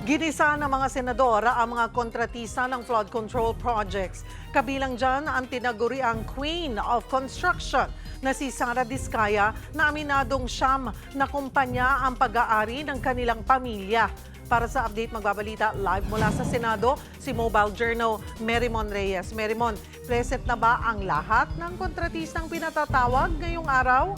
Ginisa ng mga senador ang mga kontratista ng flood control projects. Kabilang dyan ang tinaguriang Queen of Construction na si Sara Diskaya na aminadong siyam na kumpanya ang pag-aari ng kanilang pamilya. Para sa update, magbabalita live mula sa Senado, si Mobile Journal Merimon Reyes. Merimon, present na ba ang lahat ng kontratistang pinatatawag ngayong araw?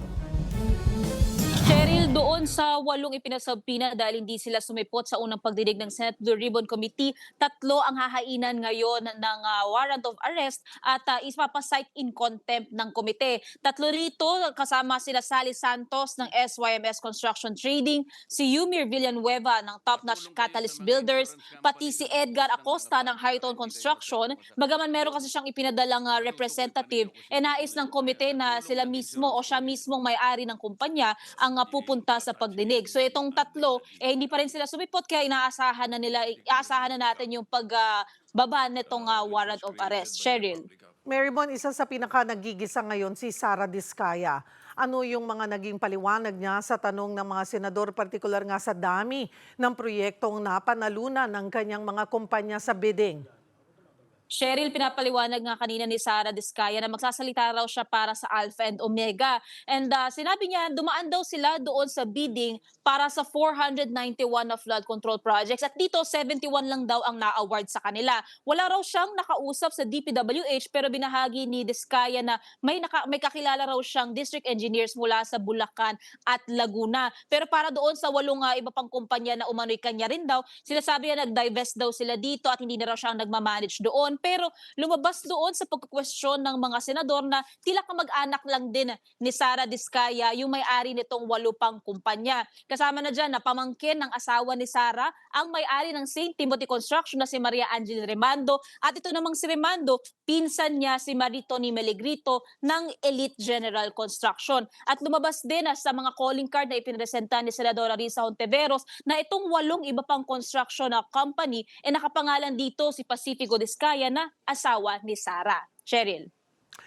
Cheryl, doon sa 8 ipinasabpina dahil hindi sila sumipot sa unang pagdinig ng Senate Blue Ribbon Committee, 3 ang hahainan ngayon ng warrant of arrest at ipapasight in contempt ng komite. 3 rito kasama sila Sally Santos ng SYMS Construction Trading, si Yumir Villanueva ng Top Notch Catalyst Builders, pati si Edgar Acosta ng Hightone Construction. Bagaman meron kasi siyang ipinadalang representative, nais ng komite na sila mismo o siya mismong may-ari ng kumpanya ang pupunta sa pagdinig. So itong 3, hindi pa rin sila sumipot kaya inaasahan na natin yung pagbaba nitong warrant of arrest. Cheryl. Merimon, isa sa pinaka-nagigisa ngayon si Sara Diskaya. Ano yung mga naging paliwanag niya sa tanong ng mga senador, partikular nga sa dami ng proyektong napanalunan ng kanyang mga kumpanya sa bidding? Cheryl, pinapaliwanag nga kanina ni Sara Diskaya na magsasalita raw siya para sa Alpha and Omega. And sinabi niya, dumaan daw sila doon sa bidding para sa 491 na flood control projects. At dito, 71 lang daw ang na-award sa kanila. Wala raw siyang nakausap sa DPWH pero binahagi ni Diskaya na may kakilala raw siyang district engineers mula sa Bulacan at Laguna. Pero para doon sa 8 iba pang kumpanya na umano'y kanya rin daw, sinasabi niya nag-divest daw sila dito at hindi na raw siyang nagmamanage doon. Pero lumabas doon sa pagkukwestiyon ng mga senador na tila kamag-anak lang din ni Sara Diskaya yung may-ari nitong 8 pang kumpanya. Kasama na dyan na pamangkin ng asawa ni Sara ang may-ari ng St. Timothy Construction na si Maria Angel Remando at ito namang si Remando, pinsan niya si Maritoni Melegrito ng Elite General Construction. At lumabas din sa mga calling card na ipinresenta ni Senadora Risa Hontiveros na itong 8 iba pang construction company nakapangalan dito si Pacifico Diskaya na asawa ni Sara. Cheryl.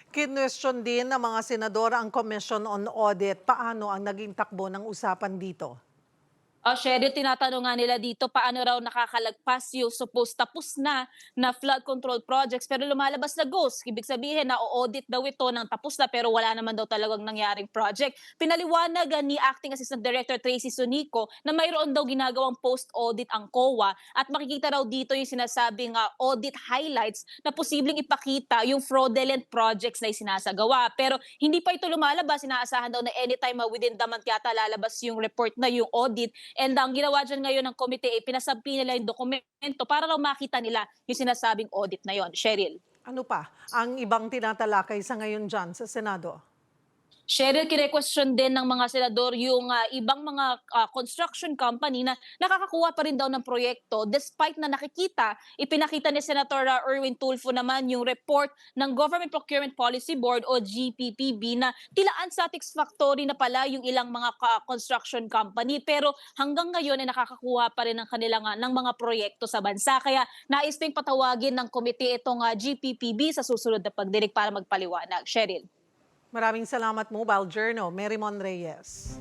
Kinwestiyon din ng mga senador ang Commission on Audit. Paano ang naging takbo ng usapan dito? Cheryl, tinatanong nga nila dito paano raw nakakalagpas yung supposed tapos na flood control projects pero lumalabas na ghost. Ibig sabihin na o-audit daw ito ng tapos na pero wala naman daw talagang nangyaring project. Pinaliwanag ni Acting Assistant Director Tracy Sunico na mayroon daw ginagawang post-audit ang COA at makikita raw dito yung sinasabing audit highlights na posibleng ipakita yung fraudulent projects na isinasagawa. Pero hindi pa ito lumalabas. Inaasahan daw na anytime within the month yata lalabas yung report na yung audit. And ang ginawa dyan ngayon ng komite, pinasabpi nila yung dokumento para raw makita nila yung sinasabing audit na yon. Cheryl. Ano pa ang ibang tinatalakay sa ngayon dyan sa Senado? Cheryl, kine-question din ng mga senador yung ibang mga construction company na nakakakuha pa rin daw ng proyekto despite na ipinakita ni Senator Erwin Tulfo naman yung report ng Government Procurement Policy Board o GPPB na tila unsatisfactory na pala yung ilang mga construction company pero hanggang ngayon ay nakakakuha pa rin ng kanilang ng mga proyekto sa bansa. Kaya nais ding patawagin ng komite itong GPPB sa susunod na pagdinig para magpaliwanag. Cheryl. Maraming salamat, Mobile Journal Merimon Reyes.